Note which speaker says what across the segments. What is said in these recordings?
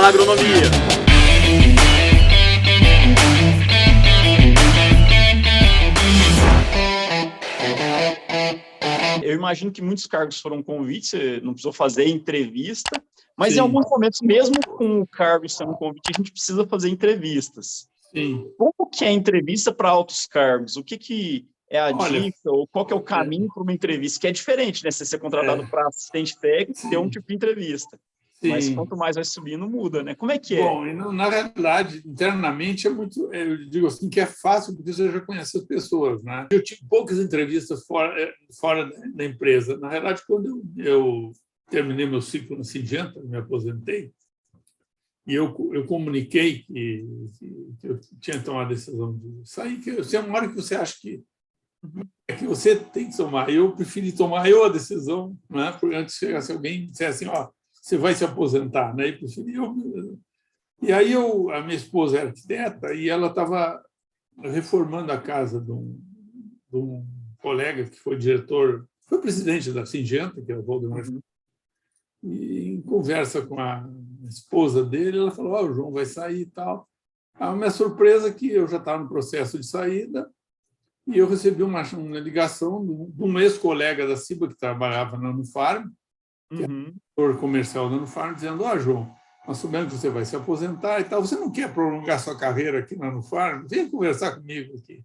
Speaker 1: na agronomia. Eu imagino que muitos cargos foram convites, você não precisou fazer entrevista, mas
Speaker 2: Sim.
Speaker 1: em alguns momentos, mesmo com o cargo sendo um convite, a gente precisa fazer entrevistas.
Speaker 2: Sim.
Speaker 1: Como que é a entrevista para altos cargos? O que é a
Speaker 2: Olha,
Speaker 1: dica, ou qual que é o caminho para uma entrevista? Que é diferente, né? Você ser contratado para assistente técnico, ter um
Speaker 2: sim,
Speaker 1: tipo de entrevista. Mas
Speaker 2: sim.
Speaker 1: quanto mais vai subindo, muda, né? Como é que é?
Speaker 2: Bom, e na realidade, internamente, eu digo assim, que é fácil, porque você já conhece as pessoas, né? Eu tive poucas entrevistas fora da empresa. Na realidade, quando eu terminei meu ciclo na Singenta, me aposentei, e eu comuniquei que eu tinha tomado a decisão de sair, que é uma hora que você acha que é que você tem que tomar. Eu preferi tomar a decisão, né? Porque antes chegasse alguém e dissesse assim, ó, você vai se aposentar, né? E preferi eu. E aí a minha esposa é arquiteta e ela estava reformando a casa de um colega que foi diretor, foi presidente da Singenta, que é o Valdemar. E em conversa com a esposa dele, ela falou, o João vai sair e tal. A minha surpresa é que eu já estava no processo de saída e eu recebi uma ligação de um ex-colega da CIBA que trabalhava na Nufarm, que é diretor comercial da Nufarm, dizendo, João, nós sabemos que você vai se aposentar e tal, você não quer prolongar sua carreira aqui na Nufarm? Vem conversar comigo aqui.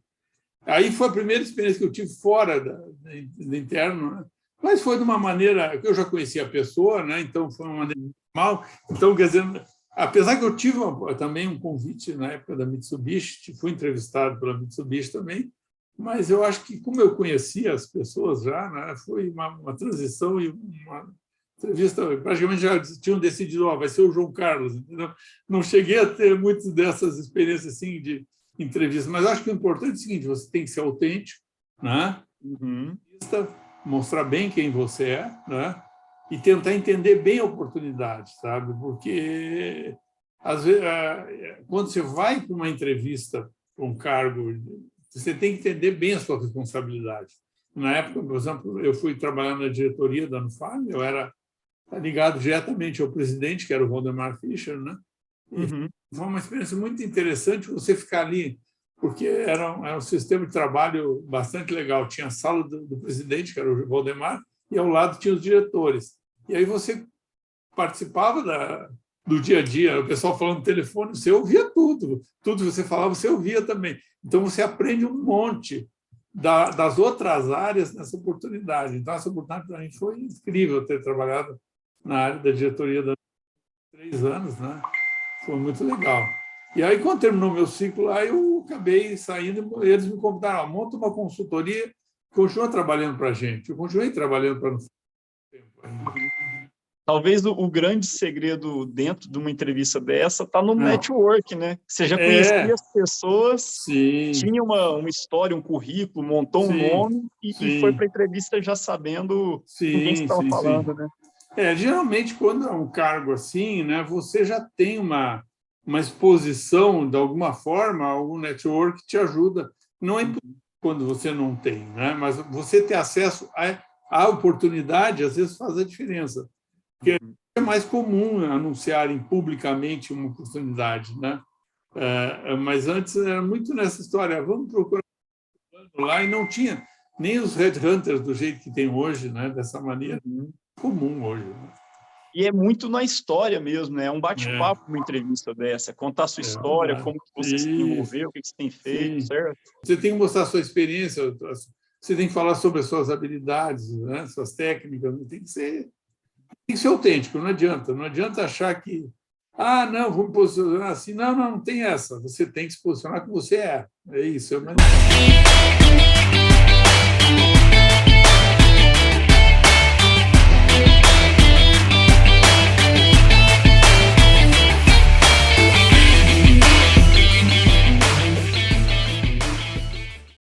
Speaker 2: Aí foi a primeira experiência que eu tive fora do interno, né? Mas foi de uma maneira que eu já conhecia a pessoa, né? Então foi uma maneira normal. Então, quer dizer, apesar que eu tive também um convite na época da Mitsubishi, fui entrevistado pela Mitsubishi também, mas eu acho que, como eu conhecia as pessoas já, né? Foi uma transição e uma entrevista, praticamente já tinham decidido, vai ser o João Carlos. Entendeu? Não cheguei a ter muitas dessas experiências assim, de entrevista, mas acho que o importante é o seguinte, você tem que ser autêntico, né? Mostrar bem quem você é, né? E tentar entender bem a oportunidade, sabe? Porque, às vezes, quando você vai para uma entrevista para um cargo, você tem que entender bem a sua responsabilidade. Na época, por exemplo, eu fui trabalhar na diretoria da Nufarm, eu era ligado diretamente ao presidente, que era o Valdemar Fischer, né? Foi uma experiência muito interessante você ficar ali, porque era um sistema de trabalho bastante legal. Tinha a sala do presidente, que era o Valdemar, e ao lado tinha os diretores. E aí você participava do dia a dia, o pessoal falando no telefone, você ouvia tudo. Tudo que você falava, você ouvia também. Então, você aprende um monte das outras áreas nessa oportunidade. Então, essa oportunidade para mim foi incrível ter trabalhado na área da diretoria há 3 anos, né? Foi muito legal. E aí, quando terminou meu ciclo lá, eu acabei saindo e eles me convidaram, monta uma consultoria, continua trabalhando para a gente. Eu continuei trabalhando para
Speaker 1: Talvez o grande segredo dentro de uma entrevista dessa está no network, né? Você já conhecia as pessoas,
Speaker 2: sim,
Speaker 1: tinha uma história, um currículo, montou um nome e foi para a entrevista já sabendo com quem você estava falando, né?
Speaker 2: Geralmente, quando é um cargo assim, né, você já tem uma exposição, de alguma forma, algum network te ajuda. Não é quando você não tem, né? Mas você ter acesso à oportunidade, às vezes, faz a diferença. Porque é mais comum anunciarem publicamente uma oportunidade, né? Mas antes era muito nessa história, vamos procurar lá, e não tinha nem os headhunters do jeito que tem hoje, né? Dessa maneira comum hoje. Né?
Speaker 1: E é muito na história mesmo, né? É um bate-papo, uma entrevista dessa, contar a sua história, como que você se desenvolveu, o que você tem feito, certo?
Speaker 2: Você tem que mostrar a sua experiência, você tem que falar sobre as suas habilidades, né? Suas técnicas, tem que ser autêntico, não adianta achar que, não, vou me posicionar assim, não tem essa, você tem que se posicionar como você é isso.